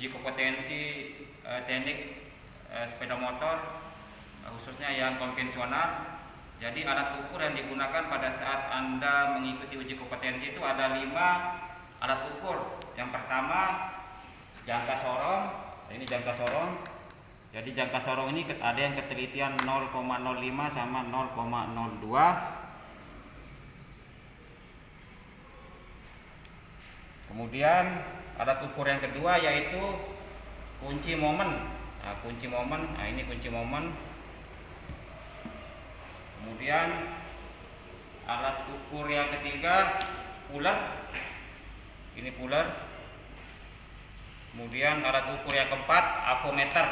uji kompetensi teknik sepeda motor, khususnya yang konvensional. Jadi alat ukur yang digunakan pada saat Anda mengikuti uji kompetensi itu ada 5 alat ukur. Yang pertama jangka sorong. Ini jangka sorong. Jadi jangka sorong ini ada yang ketelitian 0,05 sama 0,02. Kemudian alat ukur yang kedua yaitu kunci momen. Nah, kunci momen. Nah, ini kunci momen. Kemudian alat ukur yang ketiga puller. Ini puller. Kemudian alat ukur yang keempat avometer.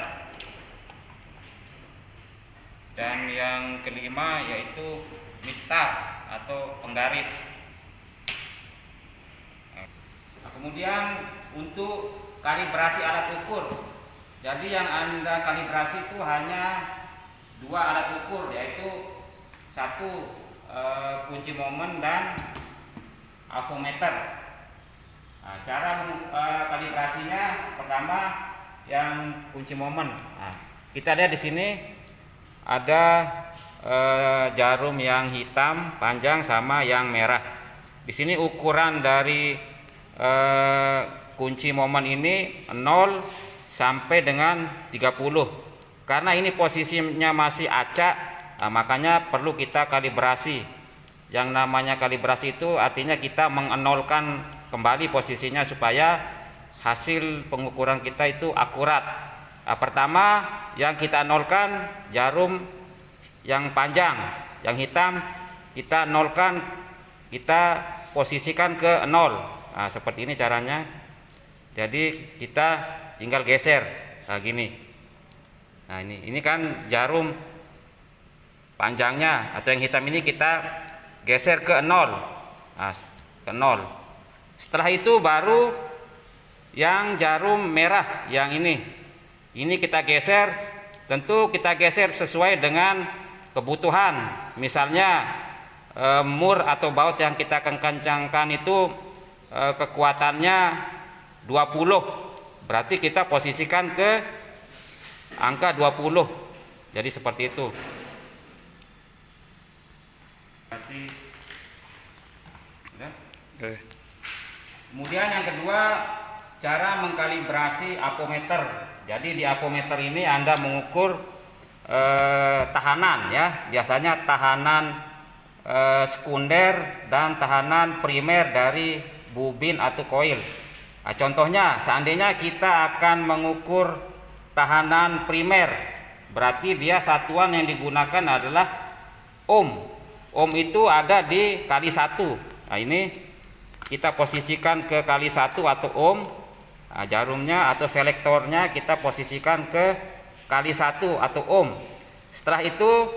Dan yang kelima yaitu mistar atau penggaris. Nah, kemudian untuk kalibrasi alat ukur. Jadi yang Anda kalibrasi itu hanya 2 alat ukur, yaitu satu kunci momen dan avometer. Nah, cara kalibrasinya pertama yang kunci momen. Nah, kita lihat di sini ada jarum yang hitam panjang sama yang merah. Di sini ukuran dari kunci momen ini 0 sampai dengan 30. Karena ini posisinya masih acak. Nah, makanya perlu kita kalibrasi. Yang namanya kalibrasi itu artinya kita mengenolkan kembali posisinya supaya hasil pengukuran kita itu akurat. Nah, pertama yang kita nolkan jarum yang panjang, yang hitam kita nolkan, kita posisikan ke 0. Nah, seperti ini caranya. Jadi kita tinggal geser. Nah, gini. Nah, ini kan jarum panjangnya atau yang hitam ini kita geser ke 0. Nah, ke 0. Setelah itu baru yang jarum merah yang ini kita geser. Tentu kita geser sesuai dengan kebutuhan. Misalnya mur atau baut yang kita akan kencangkan itu kekuatannya 20. Berarti kita posisikan ke angka 20. Jadi seperti itu. Kemudian yang kedua, cara mengkalibrasi apometer. Jadi di apometer ini Anda mengukur tahanan ya, biasanya tahanan sekunder dan tahanan primer dari bobin atau koil. Nah, contohnya seandainya kita akan mengukur tahanan primer, berarti dia satuan yang digunakan adalah ohm. Ohm itu ada di kali 1. Nah, ini kita posisikan ke kali 1 atau ohm. Nah, jarumnya atau selektornya kita posisikan ke kali 1 atau ohm. Setelah itu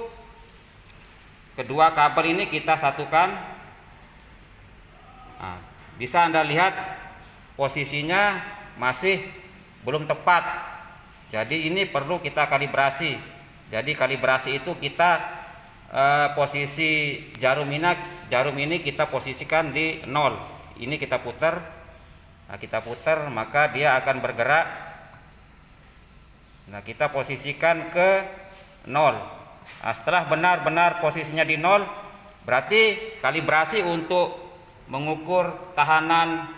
kedua kabel ini kita satukan. Nah, bisa Anda lihat posisinya masih belum tepat. Jadi ini perlu kita kalibrasi. Jadi kalibrasi itu kita posisi jarum ini kita posisikan di 0. Ini kita putar. Nah, kita putar maka dia akan bergerak. Nah, kita posisikan ke 0. Nah, setelah benar-benar posisinya di 0, berarti kalibrasi untuk mengukur tahanan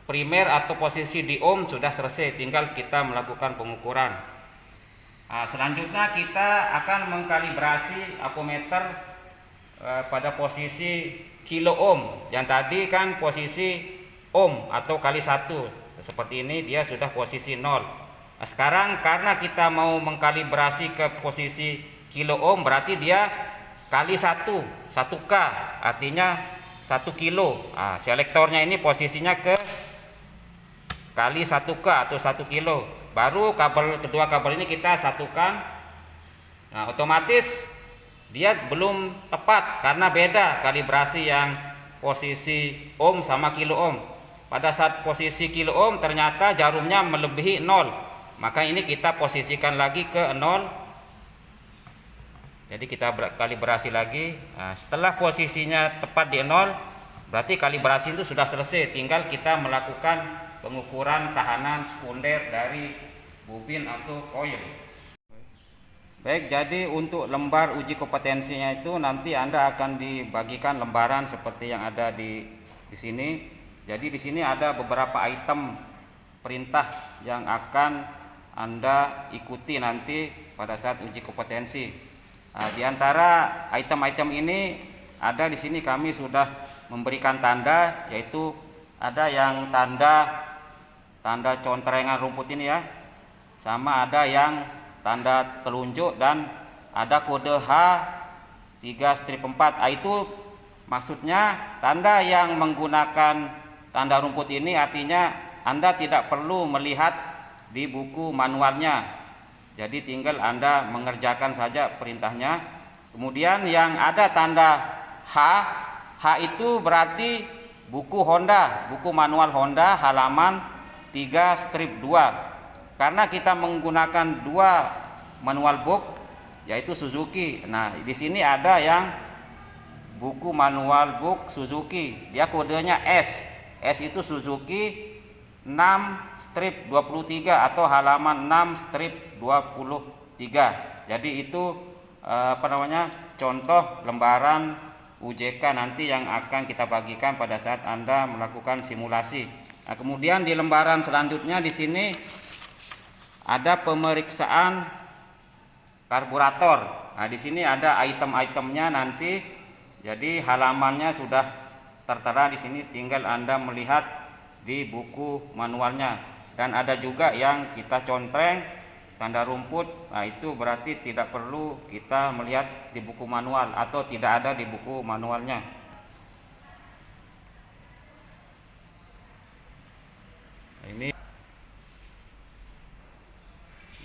primer atau posisi di ohm sudah selesai, tinggal kita melakukan pengukuran. Nah, selanjutnya kita akan mengkalibrasi apometer pada posisi kilo ohm. Yang tadi kan posisi ohm atau kali 1. Seperti ini dia sudah posisi 0. Nah, sekarang karena kita mau mengkalibrasi ke posisi kilo ohm, berarti dia kali 1, 1K, artinya 1 kilo. Nah, selektornya ini posisinya ke kali 1K atau 1 kilo. Baru kedua kabel ini kita satukan. Nah, otomatis dia belum tepat karena beda kalibrasi yang posisi ohm sama kilo ohm. Pada saat posisi kilo ohm ternyata jarumnya melebihi 0. Maka ini kita posisikan lagi ke 0. Jadi kita kalibrasi lagi. Nah, setelah posisinya tepat di 0, berarti kalibrasi itu sudah selesai. Tinggal kita melakukan pengukuran tahanan sekunder dari bobin atau koil. Baik, jadi untuk lembar uji kompetensinya itu nanti Anda akan dibagikan lembaran seperti yang ada di sini. Jadi di sini ada beberapa item perintah yang akan Anda ikuti nanti pada saat uji kompetensi. Nah, di antara item-item ini ada di sini kami sudah memberikan tanda, yaitu ada yang tanda contrengan rumput ini ya, sama ada yang tanda telunjuk, dan ada kode H3-4. Itu maksudnya tanda yang menggunakan tanda rumput ini artinya Anda tidak perlu melihat di buku manualnya. Jadi tinggal Anda mengerjakan saja perintahnya. Kemudian yang ada tanda H itu berarti buku Honda, buku manual Honda halaman 3-2. Karena kita menggunakan dua manual book, yaitu Suzuki. Nah, di sini ada yang buku manual book Suzuki, dia kodenya S. S itu Suzuki 6-23 atau halaman 6-23. Jadi itu contoh lembaran UJK nanti yang akan kita bagikan pada saat Anda melakukan simulasi. Nah, kemudian di lembaran selanjutnya di sini ada pemeriksaan karburator. Nah, di sini ada item-itemnya nanti. Jadi halamannya sudah tertera di sini, tinggal Anda melihat di buku manualnya. Dan ada juga yang kita contreng tanda rumput. Nah, itu berarti tidak perlu kita melihat di buku manual atau tidak ada di buku manualnya. Ini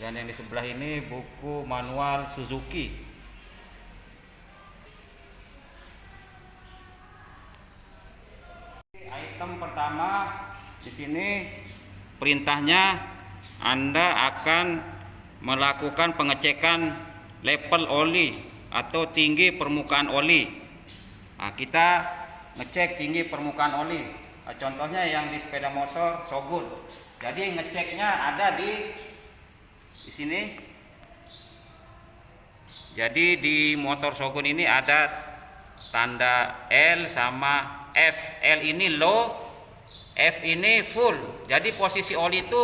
dan yang di sebelah ini buku manual Suzuki. Item pertama di sini perintahnya Anda akan melakukan pengecekan level oli atau tinggi permukaan oli. Nah, kita ngecek tinggi permukaan oli. Nah, contohnya yang di sepeda motor Shogun. Jadi ngeceknya ada di sini. Jadi di motor Shogun ini ada tanda L sama F. L ini low, F ini full. Jadi posisi oli itu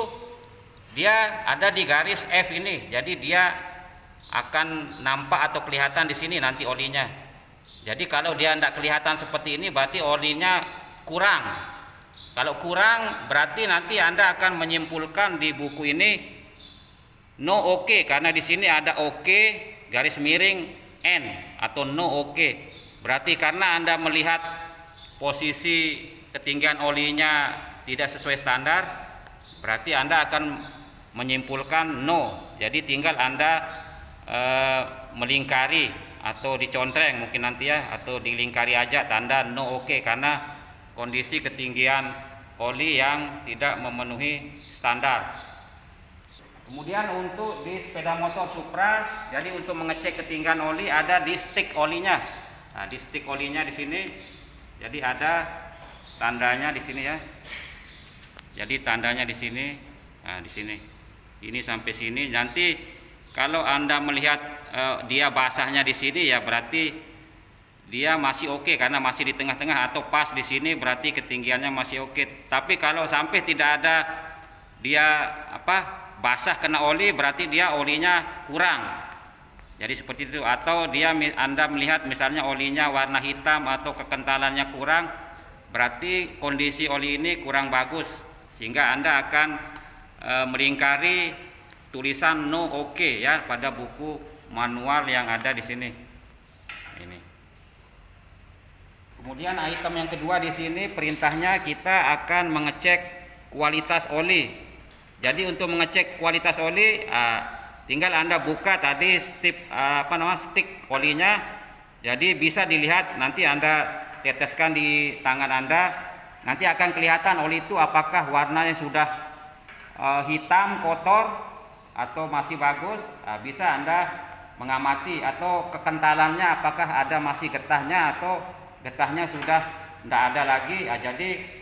dia ada di garis F ini. Jadi dia akan nampak atau kelihatan di sini nanti olinya. Jadi kalau dia tidak kelihatan seperti ini berarti olinya kurang. Kalau kurang berarti nanti Anda akan menyimpulkan di buku ini no OK, karena di sini ada OK garis miring N atau no OK. Berarti karena Anda melihat posisi ketinggian olinya tidak sesuai standar, berarti Anda akan menyimpulkan no. Jadi tinggal Anda melingkari atau dicontreng mungkin nanti ya, atau dilingkari aja tanda no OK karena kondisi ketinggian oli yang tidak memenuhi standar. Kemudian untuk di sepeda motor Supra, jadi untuk mengecek ketinggian oli ada di stick olinya. Nah, di stick olinya di sini, jadi ada tandanya di sini ya. Jadi tandanya di sini, nah di sini, ini sampai sini. Nanti kalau Anda melihat dia basahnya di sini ya berarti dia masih oke karena masih di tengah-tengah, atau pas di sini berarti ketinggiannya masih oke. Tapi kalau sampai tidak ada dia basah kena oli berarti dia olinya kurang. Jadi seperti itu. Atau Anda melihat misalnya olinya warna hitam atau kekentalannya kurang, berarti kondisi oli ini kurang bagus, sehingga Anda akan melingkari tulisan no OK ya pada buku manual yang ada di sini. Ini. Kemudian item yang kedua di sini perintahnya kita akan mengecek kualitas oli. Jadi untuk mengecek kualitas oli, tinggal Anda buka tadi stick olinya. Jadi bisa dilihat, nanti Anda teteskan di tangan Anda, nanti akan kelihatan oli itu apakah warnanya sudah hitam, kotor, atau masih bagus. Bisa Anda mengamati, atau kekentalannya apakah ada masih getahnya atau getahnya sudah tidak ada lagi. Jadi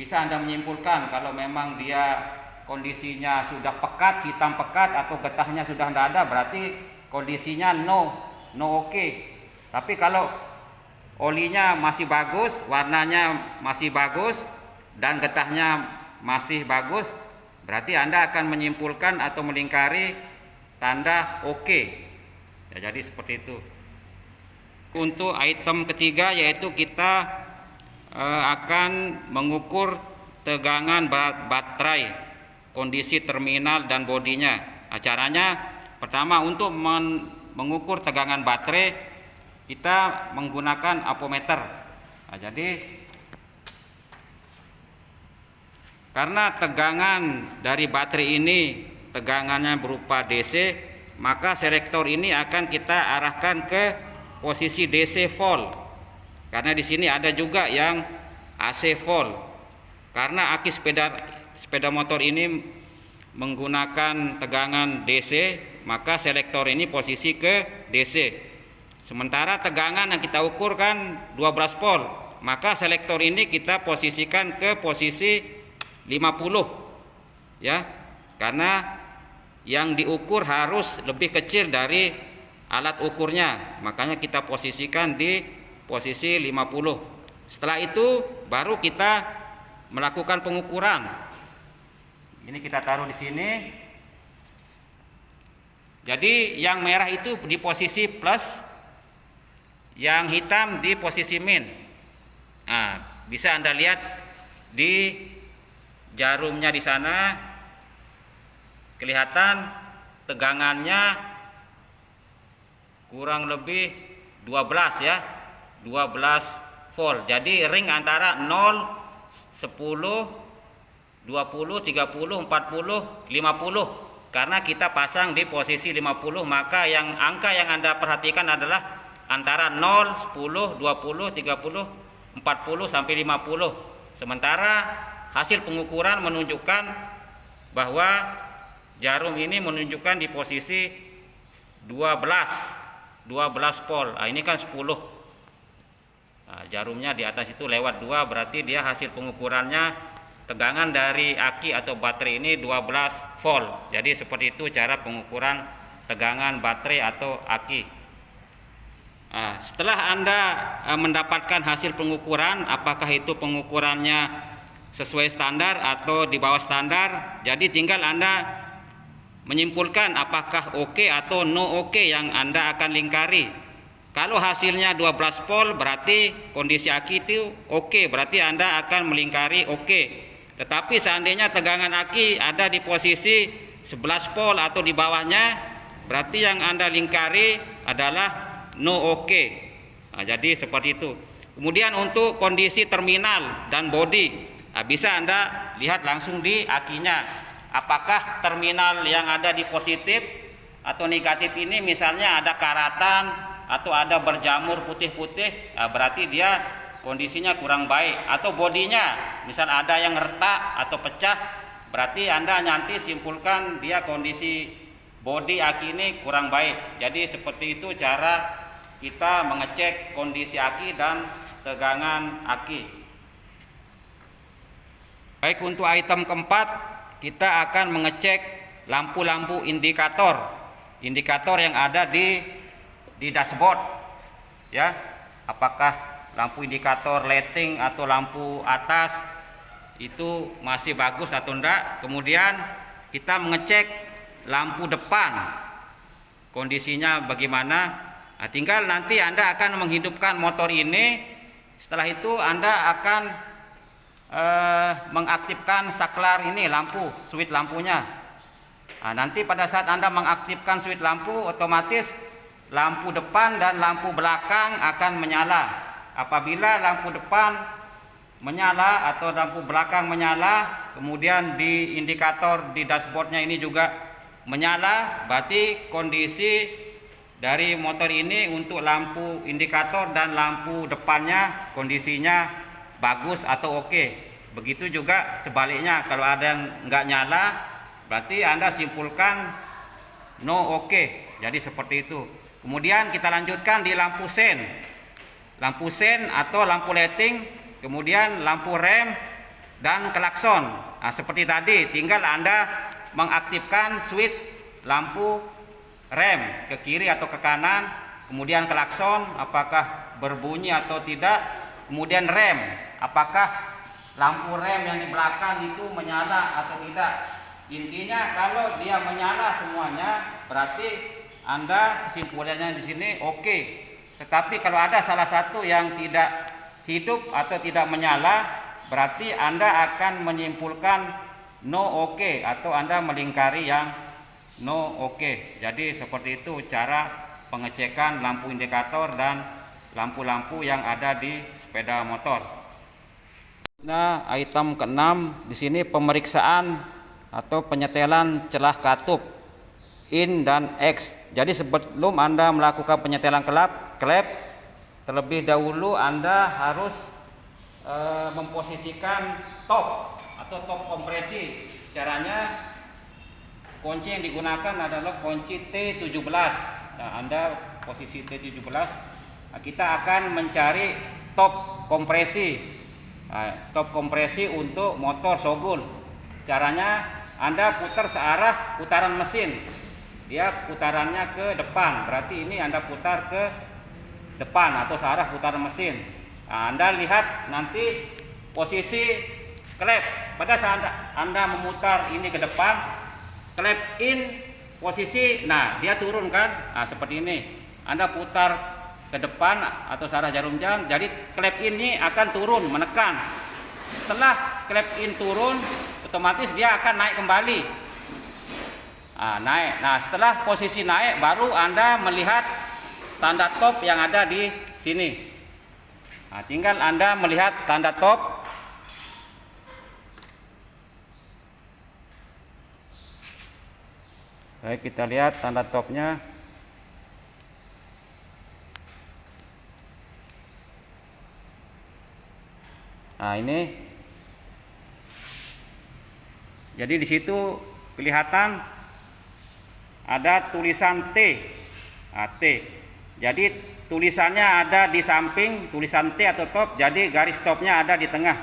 bisa Anda menyimpulkan kalau memang dia kondisinya sudah pekat, hitam pekat atau getahnya sudah tidak ada, berarti kondisinya no oke. Tapi kalau olinya masih bagus, warnanya masih bagus, dan getahnya masih bagus, berarti Anda akan menyimpulkan atau melingkari tanda oke. Ya, jadi seperti itu. Untuk item ketiga yaitu kita akan mengukur tegangan baterai, kondisi terminal dan bodinya. Caranya pertama untuk mengukur tegangan baterai kita menggunakan amperemeter. Nah, jadi karena tegangan dari baterai ini tegangannya berupa DC, maka selektor ini akan kita arahkan ke posisi DC volt. Karena di sini ada juga yang AC volt. Karena aki sepeda motor ini menggunakan tegangan DC, maka selektor ini posisi ke DC. Sementara tegangan yang kita ukur kan 12 volt, maka selektor ini kita posisikan ke posisi 50. Ya. Karena yang diukur harus lebih kecil dari alat ukurnya, makanya kita posisikan di posisi 50. Setelah itu baru kita melakukan pengukuran. Ini kita taruh di sini. Jadi yang merah itu di posisi plus, yang hitam di posisi min. Nah, bisa Anda lihat di jarumnya di sana kelihatan tegangannya kurang lebih 12 ya. 12 volt. Jadi ring antara 0, 10, 20, 30, 40, 50. Karena kita pasang di posisi 50, maka angka yang Anda perhatikan adalah antara 0, 10, 20, 30, 40 sampai 50. Sementara hasil pengukuran menunjukkan bahwa jarum ini menunjukkan di posisi 12 volt. Nah, ini kan 10. Nah, jarumnya di atas itu lewat 2, berarti dia hasil pengukurannya tegangan dari aki atau baterai ini 12 volt. Jadi seperti itu cara pengukuran tegangan baterai atau aki. Nah, setelah Anda mendapatkan hasil pengukuran, apakah itu pengukurannya sesuai standar atau di bawah standar, jadi tinggal Anda menyimpulkan apakah oke atau no oke yang Anda akan lingkari. Kalau hasilnya 12 volt berarti kondisi aki itu oke, berarti Anda akan melingkari oke. Tetapi seandainya tegangan aki ada di posisi 11 volt atau di bawahnya, berarti yang Anda lingkari adalah no oke. Nah, jadi seperti itu. Kemudian untuk kondisi terminal dan body, bisa Anda lihat langsung di akinya. Apakah terminal yang ada di positif atau negatif ini misalnya ada karatan atau ada berjamur putih-putih, berarti dia kondisinya kurang baik. Atau bodinya misal ada yang retak atau pecah, berarti Anda nanti simpulkan dia kondisi bodi aki ini kurang baik. Jadi seperti itu cara kita mengecek kondisi aki dan tegangan aki. Baik, untuk item keempat kita akan mengecek lampu-lampu indikator yang ada di dashboard, ya. Apakah lampu indikator lighting atau lampu atas itu masih bagus atau enggak. Kemudian kita mengecek lampu depan kondisinya bagaimana. Nah, tinggal nanti Anda akan menghidupkan motor ini. Setelah itu Anda akan mengaktifkan saklar ini, switch lampunya. Nah, nanti pada saat Anda mengaktifkan switch lampu, otomatis lampu depan dan lampu belakang akan menyala. Apabila lampu depan menyala atau lampu belakang menyala, kemudian di indikator di dashboardnya ini juga menyala, berarti kondisi dari motor ini untuk lampu indikator dan lampu depannya kondisinya bagus atau oke. Begitu juga sebaliknya, kalau ada yang nggak nyala, berarti Anda simpulkan no oke. Jadi seperti itu. Kemudian kita lanjutkan di lampu sen atau lampu lighting, kemudian lampu rem dan klakson. Nah, seperti tadi, tinggal Anda mengaktifkan switch lampu rem ke kiri atau ke kanan, kemudian klakson apakah berbunyi atau tidak, kemudian rem apakah lampu rem yang di belakang itu menyala atau tidak. Intinya kalau dia menyala semuanya, berarti Anda kesimpulannya di sini oke. Tetapi kalau ada salah satu yang tidak hidup atau tidak menyala, berarti Anda akan menyimpulkan no oke, atau Anda melingkari yang no oke. Jadi seperti itu cara pengecekan lampu indikator dan lampu-lampu yang ada di sepeda motor. Nah, item ke-6 di sini pemeriksaan atau penyetelan celah katup in dan X. Jadi sebelum Anda melakukan penyetelan klep, terlebih dahulu Anda harus memposisikan top atau top kompresi. Caranya kunci yang digunakan adalah kunci T17. Nah, Anda posisi T17. Nah, kita akan mencari top kompresi. Nah, top kompresi untuk motor Shogun. Caranya Anda putar searah putaran mesin. Dia putarannya ke depan, berarti ini Anda putar ke depan atau searah putaran mesin. Nah, Anda lihat nanti posisi klep pada saat Anda memutar ini ke depan, klep in posisi, nah dia turun kan, nah seperti ini. Anda putar ke depan atau searah jarum jam, jadi klep ini akan turun menekan. Setelah klep in turun, otomatis dia akan naik kembali. Naik. Nah, setelah posisi naik baru Anda melihat tanda top yang ada di sini. Nah, tinggal Anda melihat tanda top. Baik, kita lihat tanda topnya. Nah, ini. Jadi di situ kelihatan ada tulisan T. Nah, T. Jadi tulisannya ada di samping tulisan T atau top, jadi garis topnya ada di tengah.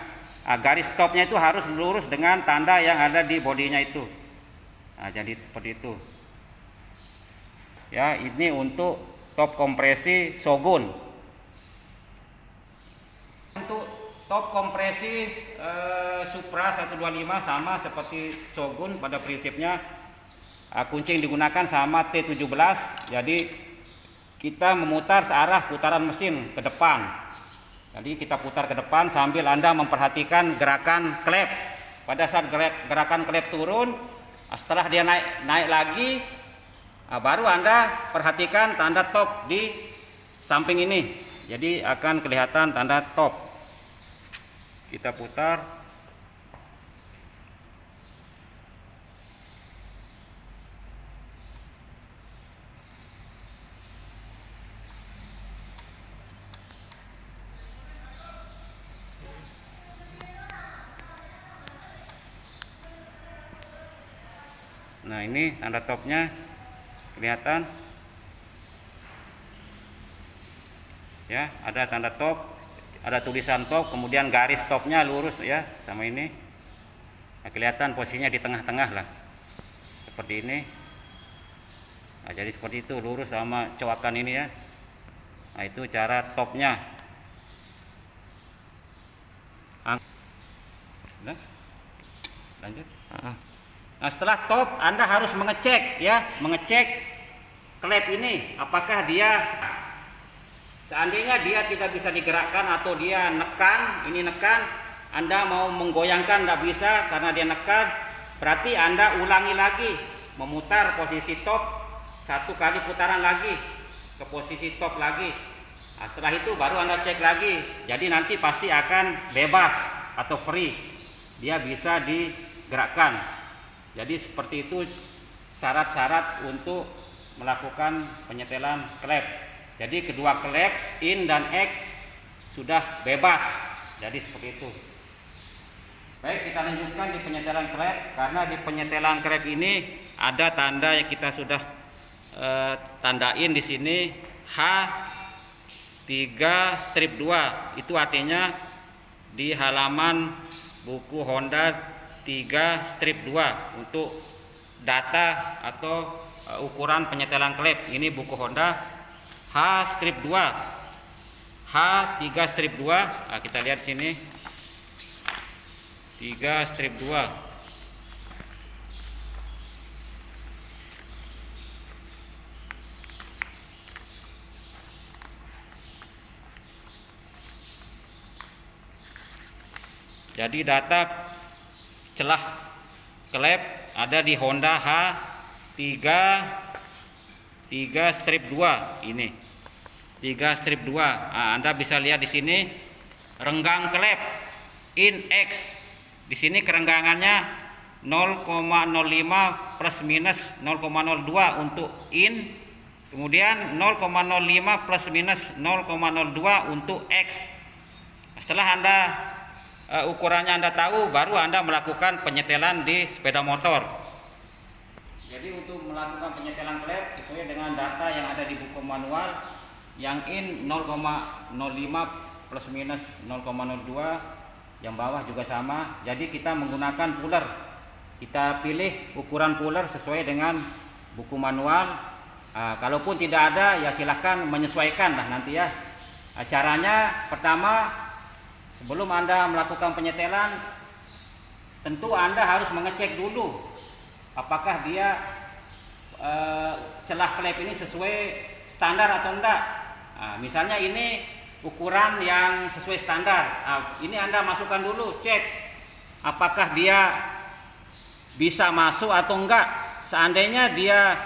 Nah, garis topnya itu harus lurus dengan tanda yang ada di bodinya itu. Nah, jadi seperti itu. Ya, ini untuk top kompresi Shogun. Untuk top kompresi Supra 125 sama seperti Shogun pada prinsipnya. Kunci yang digunakan sama T17, jadi kita memutar searah putaran mesin ke depan. Jadi kita putar ke depan sambil Anda memperhatikan gerakan klep. Pada saat gerakan klep turun, setelah dia naik lagi, baru Anda perhatikan tanda top di samping ini. Jadi akan kelihatan tanda top. Kita putar. Nah, ini tanda topnya kelihatan ya, ada tanda top, ada tulisan top, kemudian garis topnya lurus ya, sama ini. Nah, kelihatan posisinya di tengah-tengah lah, seperti ini. Nah, jadi seperti itu, lurus sama coakan ini ya. Nah, itu cara topnya. Lanjut. Nah, setelah top Anda harus mengecek ya, mengecek klep ini apakah dia, seandainya dia tidak bisa digerakkan atau dia nekan, ini nekan, Anda mau menggoyangkan tidak bisa karena dia nekan, berarti Anda ulangi lagi memutar posisi top satu kali putaran lagi ke posisi top lagi. Nah, setelah itu baru Anda cek lagi, jadi nanti pasti akan bebas atau free, dia bisa digerakkan. Jadi seperti itu syarat-syarat untuk melakukan penyetelan klep. Jadi kedua klep in dan X sudah bebas. Jadi seperti itu. Baik, kita lanjutkan di penyetelan klep. Karena di penyetelan klep ini ada tanda yang kita sudah tandain di sini, H3 strip 2. Itu artinya di halaman buku Honda 3 strip 2 untuk data atau ukuran penyetelan klep. Ini buku Honda H strip 2, H3 strip 2. Nah, kita lihat sini 3 strip 2. Jadi data celah klep ada di Honda H3 strip 2 ini. 3 strip 2. Nah, Anda bisa lihat di sini renggang klep in X. Di sini kerenggangannya 0,05 plus minus 0,02 untuk in. Kemudian 0,05 plus minus 0,02 untuk X. Setelah Anda ukurannya Anda tahu, baru Anda melakukan penyetelan di sepeda motor. Jadi untuk melakukan penyetelan klep sesuai dengan data yang ada di buku manual, yang in 0,05 plus minus 0,02, yang bawah juga sama. Jadi kita menggunakan puller. Kita pilih ukuran puller sesuai dengan buku manual. Kalaupun tidak ada, ya silahkan menyesuaikan lah nanti ya. Caranya pertama, sebelum Anda melakukan penyetelan, tentu Anda harus mengecek dulu apakah dia celah klep ini sesuai standar atau enggak. Misalnya ini ukuran yang sesuai standar. Ini Anda masukkan dulu, cek apakah dia bisa masuk atau enggak. Seandainya dia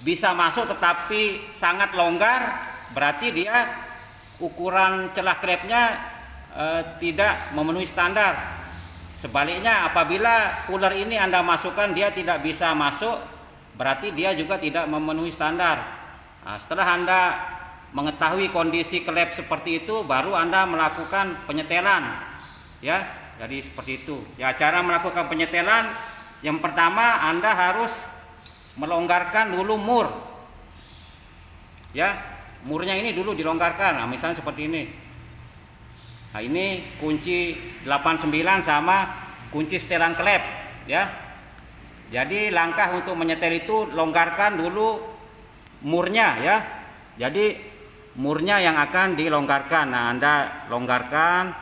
bisa masuk tetapi sangat longgar, berarti dia ukuran celah klepnya tidak memenuhi standar. Sebaliknya, apabila puller ini Anda masukkan dia tidak bisa masuk, berarti dia juga tidak memenuhi standar. Setelah Anda mengetahui kondisi klep seperti itu, baru Anda melakukan penyetelan. Ya, jadi seperti itu. Ya, cara melakukan penyetelan yang pertama, Anda harus melonggarkan dulu mur. Ya, murnya ini dulu dilonggarkan. Misalnya seperti ini. Nah, ini kunci 89 sama kunci setelan klep ya. Jadi langkah untuk menyetel itu longgarkan dulu murnya ya. Jadi murnya yang akan dilonggarkan. Nah, Anda longgarkan.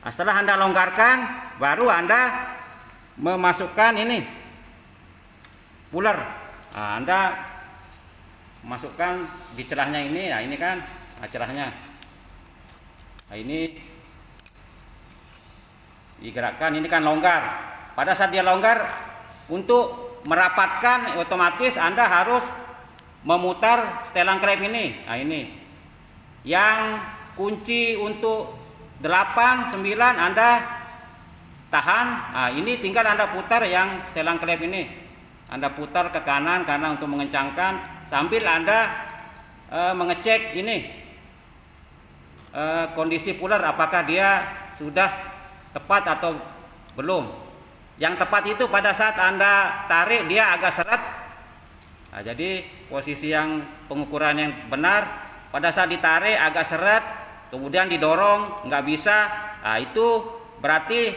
Setelah Anda longgarkan, baru Anda memasukkan ini puller. Nah, Anda masukkan di celahnya ini. Nah, ini kan celahnya. Nah, ini digerakkan, ini kan longgar. Pada saat dia longgar, untuk merapatkan otomatis Anda harus memutar setelan klep ini. Nah, ini yang kunci untuk 8, 9 Anda tahan. Nah, ini tinggal Anda putar yang setelan klep ini. Anda putar ke kanan karena untuk mengencangkan, sambil Anda mengecek ini kondisi puller apakah dia sudah tepat atau belum. Yang tepat itu pada saat Anda tarik dia agak seret. Nah, jadi posisi yang pengukuran yang benar pada saat ditarik agak seret, kemudian didorong nggak bisa. Nah, itu berarti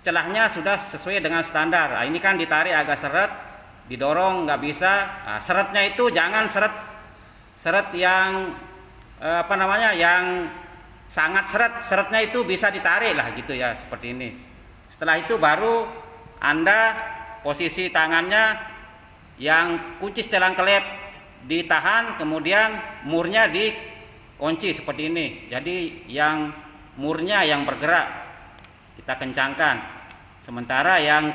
celahnya sudah sesuai dengan standar. Nah, ini kan ditarik agak seret, didorong nggak bisa. Nah, seretnya itu jangan seret yang yang sangat seretnya itu bisa ditarik lah gitu ya, seperti ini. Setelah itu baru Anda posisi tangannya yang kunci setelan klep ditahan, kemudian murnya dikunci seperti ini. Jadi yang murnya yang bergerak kita kencangkan, sementara yang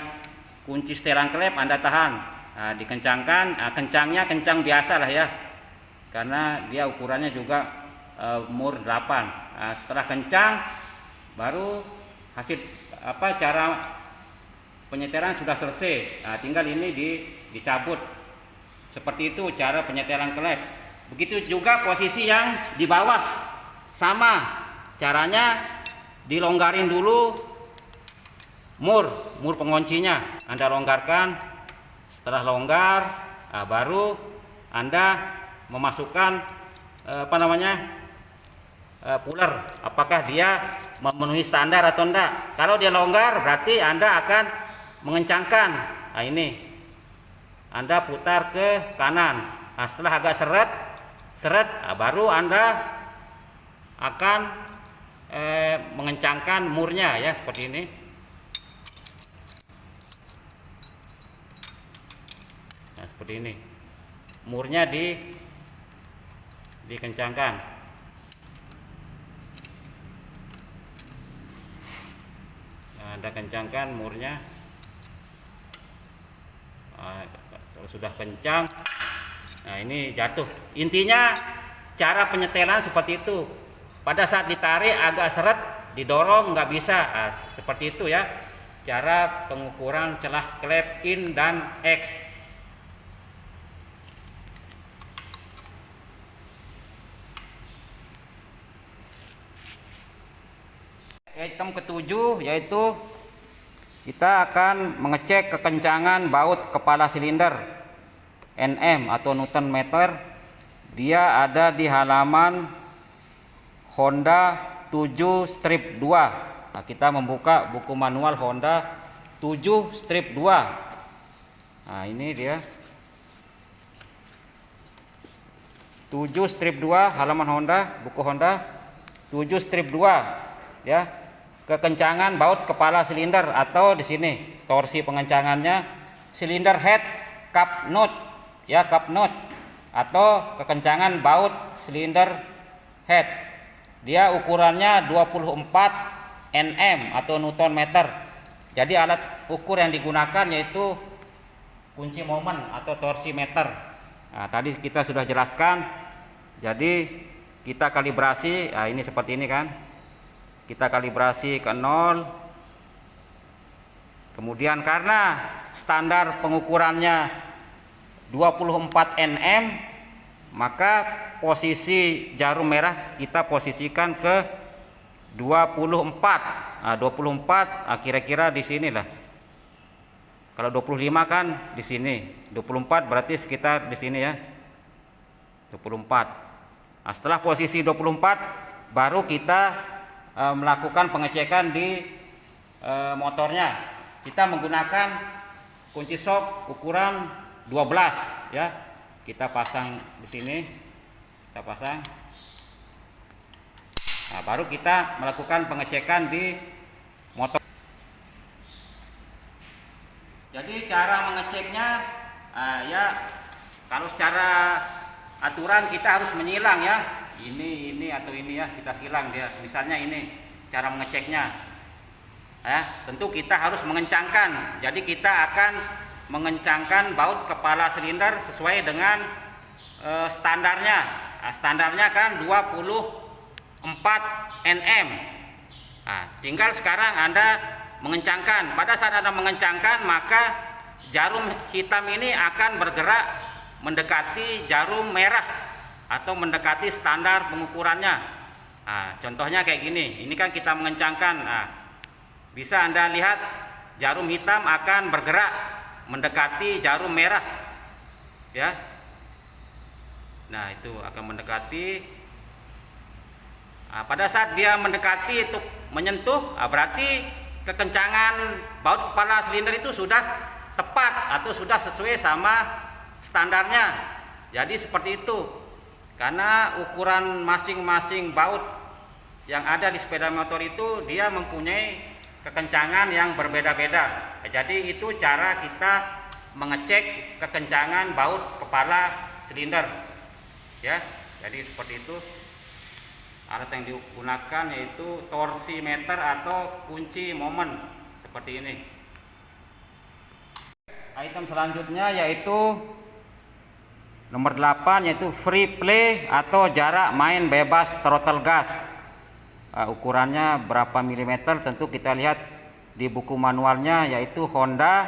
kunci setelan klep Anda tahan. Nah, dikencangkan. Kencangnya kencang biasa lah ya, karena dia ukurannya juga mur 8. Nah, setelah kencang baru hasil cara penyetelan sudah selesai. Nah, tinggal ini dicabut. Seperti itu cara penyetelan klep. Begitu juga posisi yang di bawah, sama caranya, dilonggarin dulu mur penguncinya Anda longgarkan. Setelah longgar, baru Anda memasukkan puller, apakah dia memenuhi standar atau enggak. Kalau dia longgar berarti Anda akan mengencangkan. Nah, ini Anda putar ke kanan. Nah, setelah agak seret, baru Anda akan mengencangkan murnya ya, seperti ini. Nah, seperti ini. Murnya dikencangkan. Nah, Anda kencangkan murnya. Nah, kalau sudah kencang, nah ini jatuh. Intinya cara penyetelan seperti itu. Pada saat ditarik agak seret, didorong nggak bisa. Nah, seperti itu ya cara pengukuran celah klep in dan X. Item ketujuh yaitu kita akan mengecek kekencangan baut kepala silinder Nm atau Newton meter. Dia ada di halaman Honda 7-2. Nah, kita membuka buku manual Honda 7-2. Nah, ini dia 7-2 halaman Honda, buku Honda 7-2 ya. Kekencangan baut kepala silinder atau di sini torsi pengencangannya silinder head cup nut ya, cup nut atau kekencangan baut silinder head. Dia ukurannya 24 Nm atau Newton meter. Jadi alat ukur yang digunakan yaitu kunci momen atau torsi meter. Nah, tadi kita sudah jelaskan. Jadi kita kalibrasi, nah ini seperti ini kan. Kita kalibrasi ke 0. Kemudian karena standar pengukurannya 24 Nm, maka posisi jarum merah kita posisikan ke 24. Nah, 24 kira-kira di sini lah. Kalau 25 kan di sini. 24 berarti sekitar di sini ya. 24. Nah, setelah posisi 24 baru kita melakukan pengecekan di motornya. Kita menggunakan kunci sok ukuran 12 ya. Kita pasang di sini. Kita pasang. Nah, baru kita melakukan pengecekan di motor. Jadi cara mengeceknya ya kalau secara aturan kita harus menyilang ya. Ini atau ini ya, kita silang dia. Misalnya ini cara mengeceknya. Ya, tentu kita harus mengencangkan. Jadi kita akan mengencangkan baut kepala silinder sesuai dengan standarnya. Nah, standarnya kan 24 Nm. Nah, tinggal sekarang Anda mengencangkan. Pada saat Anda mengencangkan, maka jarum hitam ini akan bergerak mendekati jarum merah atau mendekati standar pengukurannya. Nah, contohnya kayak gini. Ini kan kita mengencangkan. Nah, bisa Anda lihat jarum hitam akan bergerak mendekati jarum merah. Ya. Nah, itu akan mendekati. Nah, pada saat dia mendekati itu menyentuh, berarti kekencangan baut kepala silinder itu sudah tepat atau sudah sesuai sama standarnya. Jadi seperti itu. Karena ukuran masing-masing baut yang ada di sepeda motor itu dia mempunyai kekencangan yang berbeda-beda. Jadi itu cara kita mengecek kekencangan baut kepala silinder. Ya, jadi seperti itu. Alat yang digunakan yaitu torsi meter atau kunci momen seperti ini. Item selanjutnya yaitu nomor 8 yaitu free play atau jarak main bebas throttle gas. Ukurannya berapa milimeter tentu kita lihat di buku manualnya yaitu Honda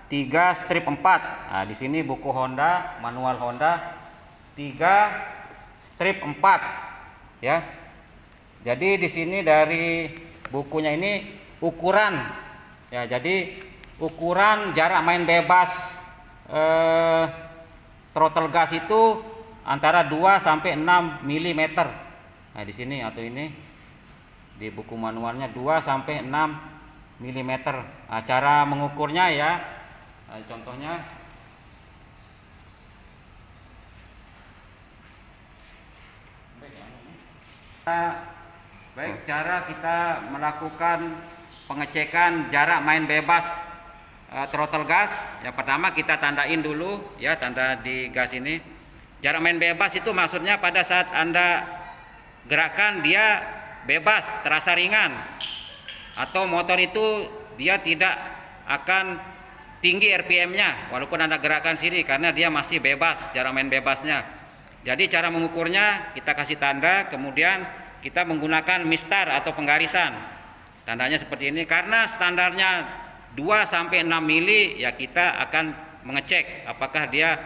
3-4. Nah, di sini buku Honda, manual Honda 3-4 ya. Jadi di sini dari bukunya ini ukuran ya. Jadi ukuran jarak main bebas throttle gas itu antara 2 sampai 6 mm. Nah, di sini atau ini 2 di buku manualnya 2 sampai 6 mm. Nah, cara mengukurnya ya, contohnya baik, cara kita melakukan pengecekan jarak main bebas throttle gas. Yang pertama kita tandain dulu ya, tanda di gas ini. Jarak main bebas itu maksudnya pada saat Anda gerakan dia bebas, terasa ringan, atau motor itu dia tidak akan tinggi RPM-nya walaupun Anda gerakan sini karena dia masih bebas, jarak main bebasnya. Jadi cara mengukurnya kita kasih tanda, kemudian kita menggunakan mistar atau penggarisan. Tandanya seperti ini. Karena standarnya 2 sampai 6 mili, ya kita akan mengecek apakah dia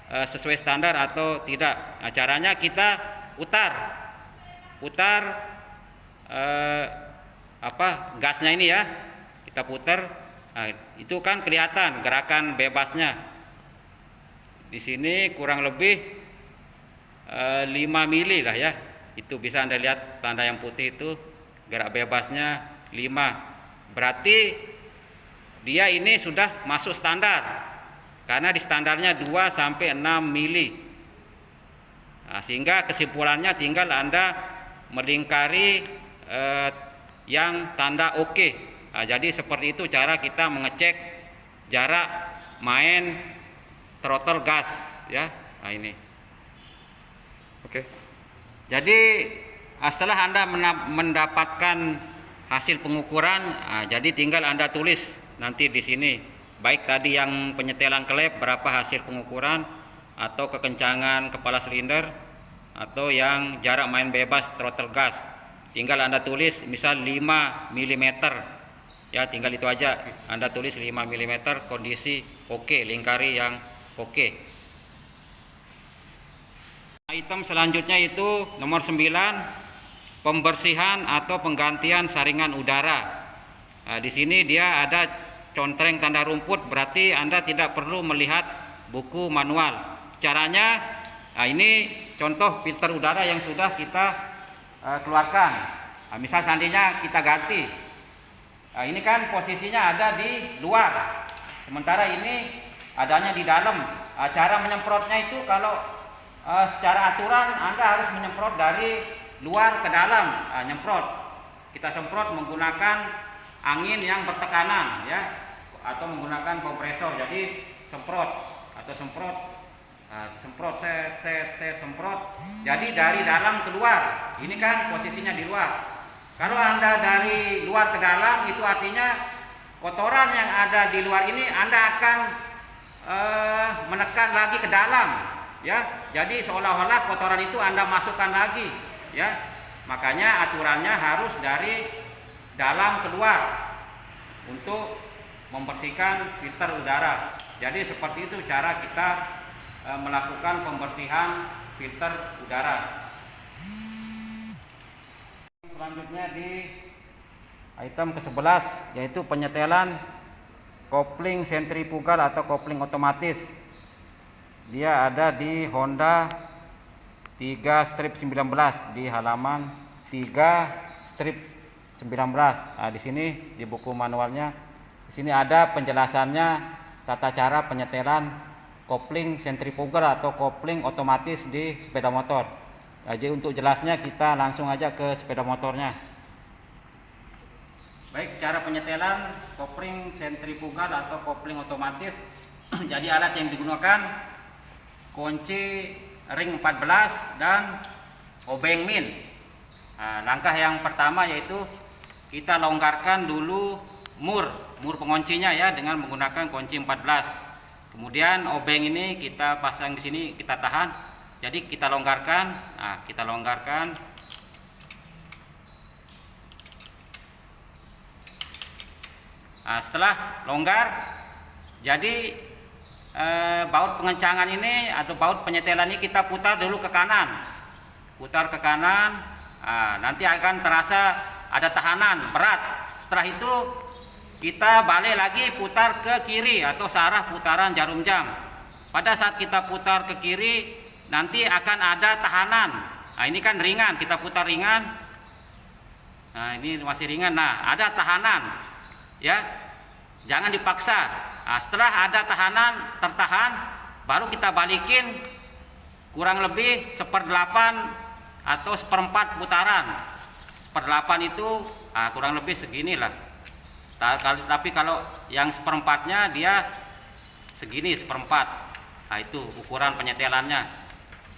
sesuai standar atau tidak. Nah, caranya kita putar gasnya ini ya. Kita putar. Nah, itu kan kelihatan gerakan bebasnya. Di sini kurang lebih 5 mili lah ya. Itu bisa Anda lihat tanda yang putih itu gerak bebasnya 5. Berarti dia ini sudah masuk standar. Karena di standarnya 2 sampai 6 mili. Nah, sehingga kesimpulannya tinggal Anda melingkari yang tanda oke. Nah, jadi seperti itu cara kita mengecek jarak main throttle gas ya. Nah, ini. Oke. Jadi setelah Anda mendapatkan hasil pengukuran, jadi tinggal Anda tulis nanti di sini, baik tadi yang penyetelan klep berapa hasil pengukuran, atau kekencangan kepala silinder, atau yang jarak main bebas throttle gas. Tinggal Anda tulis misal 5 mm. Ya, tinggal itu aja. Anda tulis 5 mm kondisi oke, lingkari yang oke. Item selanjutnya itu nomor 9, pembersihan atau penggantian saringan udara. Nah, di sini dia ada contreng tanda rumput, berarti Anda tidak perlu melihat buku manual. Caranya, ini contoh filter udara yang sudah kita keluarkan. Nah, misal seandainya kita ganti. Nah, ini kan posisinya ada di luar, sementara ini adanya di dalam. Nah, cara menyemprotnya itu kalau secara aturan Anda harus menyemprot dari luar ke dalam. Nyemprot, kita semprot menggunakan angin yang bertekanan ya, atau menggunakan kompresor. Jadi semprot atau semprot, semprot, semprot. Jadi dari dalam keluar. Ini kan posisinya di luar. Kalau Anda dari luar ke dalam, itu artinya kotoran yang ada di luar ini Anda akan menekan lagi ke dalam. Ya, jadi seolah-olah kotoran itu Anda masukkan lagi, ya. Makanya aturannya harus dari dalam keluar untuk membersihkan filter udara. Jadi seperti itu cara kita melakukan pembersihan filter udara. Selanjutnya di item ke-11 yaitu penyetelan kopling sentrifugal atau kopling otomatis. Dia ada di Honda 3-19 di halaman 3-19. Nah, di sini di buku manualnya di sini ada penjelasannya tata cara penyetelan kopling sentrifugal atau kopling otomatis di sepeda motor. Nah, jadi untuk jelasnya kita langsung aja ke sepeda motornya. Baik, cara penyetelan kopling sentrifugal atau kopling otomatis. Jadi alat yang digunakan kunci ring 14 dan obeng min. Nah, langkah yang pertama yaitu kita longgarkan dulu mur penguncinya ya dengan menggunakan kunci 14. Kemudian obeng ini kita pasang di sini, kita tahan. Jadi kita longgarkan. Nah, kita longgarkan. Nah, setelah longgar, jadi baut pengencangan ini atau baut penyetelan ini kita putar dulu ke kanan, putar ke kanan. Nah, nanti akan terasa ada tahanan berat. Setelah itu kita balik lagi putar ke kiri atau searah putaran jarum jam. Pada saat kita putar ke kiri nanti akan ada tahanan. Nah, ini kan ringan, kita putar ringan. Nah, ini masih ringan. Nah, ada tahanan, ya, jangan dipaksa. Nah, setelah ada tahanan tertahan, baru kita balikin kurang lebih 1/8 atau 1/4 putaran. 1/8 itu kurang lebih seginilah. Tapi kalau yang 1/4-nya dia segini 1/4. Nah, itu ukuran penyetelannya.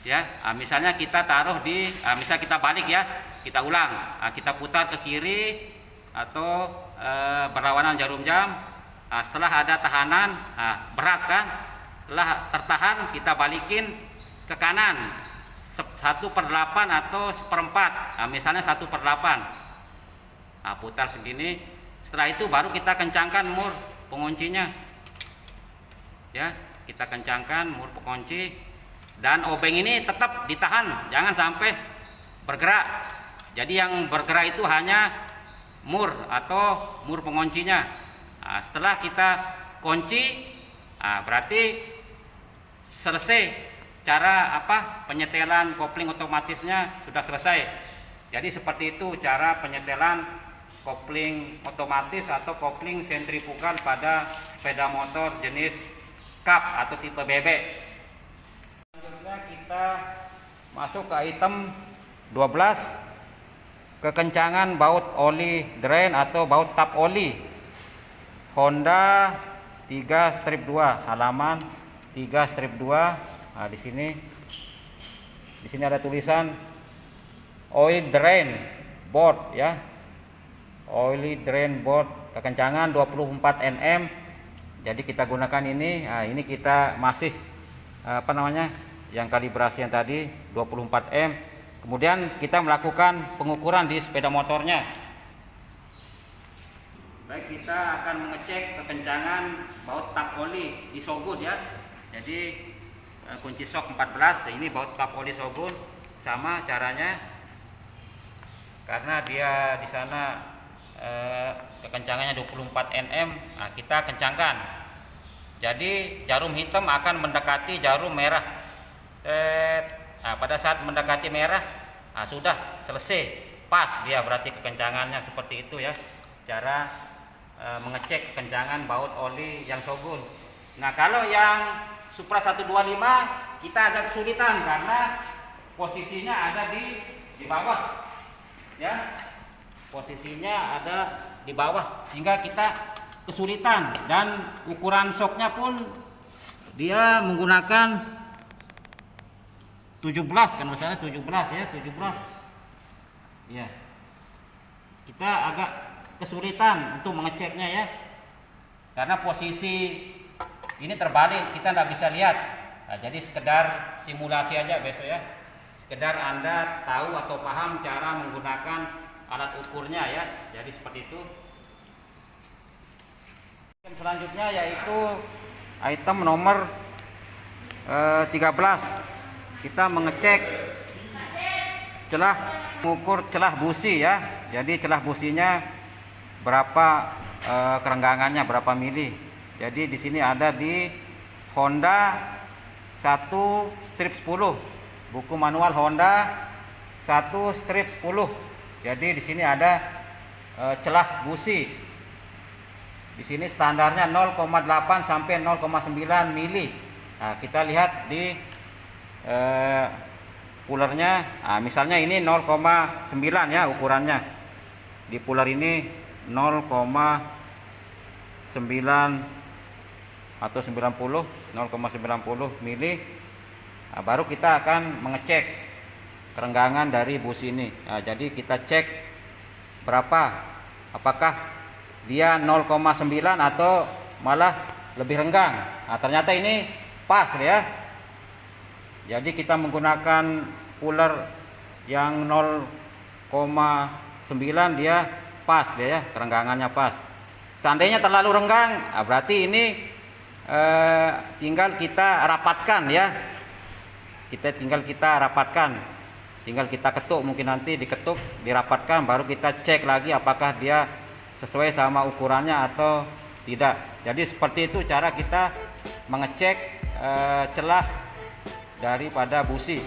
Ya, misalnya kita taruh di, misal kita balik ya, kita ulang, kita putar ke kiri atau berlawanan jarum jam. Setelah ada tahanan, berat kan? Setelah tertahan kita balikin ke kanan 1/8 atau 1/4. Misalnya 1/8. Putar segini. Setelah itu baru kita kencangkan mur penguncinya. Ya, kita kencangkan mur pengunci, dan obeng ini tetap ditahan, jangan sampai bergerak. Jadi yang bergerak itu hanya mur atau mur penguncinya. Setelah kita kunci, berarti selesai cara penyetelan kopling otomatisnya sudah selesai. Jadi seperti itu cara penyetelan kopling otomatis atau kopling sentrifugal pada sepeda motor jenis cup atau tipe bebek. Selanjutnya kita masuk ke item 12, kekencangan baut oli drain atau baut tap oli Honda 3-2, halaman 3-2. Nah, di sini ada tulisan oil drain board ya. Oil drain board kekencangan 24 Nm. Jadi kita gunakan ini. Nah, ini kita masih yang kalibrasi yang tadi 24 M. Kemudian kita melakukan pengukuran di sepeda motornya. Baik, kita akan mengecek kekencangan baut tap oli di Shogun ya. Jadi kunci shock 14, ini baut tap oli Shogun. Sama caranya, karena dia di sana kekencangannya 24 Nm. Nah, kita kencangkan. Jadi jarum hitam akan mendekati jarum merah. Pada saat mendekati merah, sudah selesai, pas dia, berarti kekencangannya seperti itu ya. Cara mengecek kekencangan baut oli yang Shogun. Nah, kalau yang Supra 125 kita agak kesulitan karena posisinya ada di bawah ya. Posisinya ada di bawah sehingga kita kesulitan, dan ukuran shocknya pun dia menggunakan 17 kan, misalnya 17 ya, 17 ya. Kita agak kesulitan untuk mengeceknya ya, karena posisi ini terbalik, kita tidak bisa lihat. Nah, jadi sekedar simulasi aja besok ya, sekedar Anda tahu atau paham cara menggunakan alat ukurnya ya. Jadi seperti itu. Selanjutnya yaitu item nomor 13. Kita mengecek mengukur celah busi ya. Jadi celah businya berapa, kerenggangannya berapa mili. Jadi di sini ada di Honda 1/10, buku manual Honda 1/10. Jadi di sini ada celah busi. Di sini standarnya 0,8 sampai 0,9 mili. Nah, kita lihat di pulernya. Nah, misalnya ini 0,9 ya ukurannya. Di puler ini 0,9 atau 0,90 mili. Nah, baru kita akan mengecek kerenggangan dari busi ini. Nah, jadi kita cek berapa, apakah dia 0,9 atau malah lebih renggang. Nah, ternyata ini pas ya. Jadi kita menggunakan puller yang 0,9, dia pas ya, kerenggangannya pas. Seandainya terlalu renggang, berarti ini tinggal kita rapatkan ya. Tinggal kita rapatkan. Tinggal kita ketuk, mungkin nanti diketuk, dirapatkan, baru kita cek lagi apakah dia sesuai sama ukurannya atau tidak. Jadi seperti itu cara kita mengecek celah daripada busi.